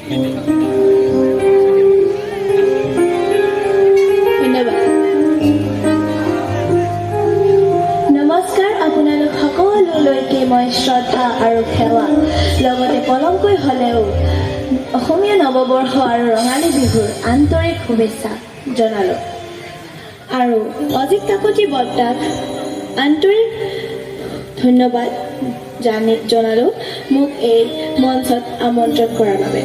ধন্যবাদ। নমস্কাৰ আপোনালোক সকলোলৈকে মই শ্ৰদ্ধা আৰু সেৱা লগতে পলমকৈ হ'লেও অসমীয়া নৱবৰ্ষ আৰু ৰঙালী বিহুৰ আন্তৰিক শুভেচ্ছা জনালোঁ আৰু অজিত কাকতি বৰ্তাক আন্তৰিক ধন্যবাদ জনালোঁ মোক এই মঞ্চত আমন্ত্ৰণ কৰাৰ বাবে।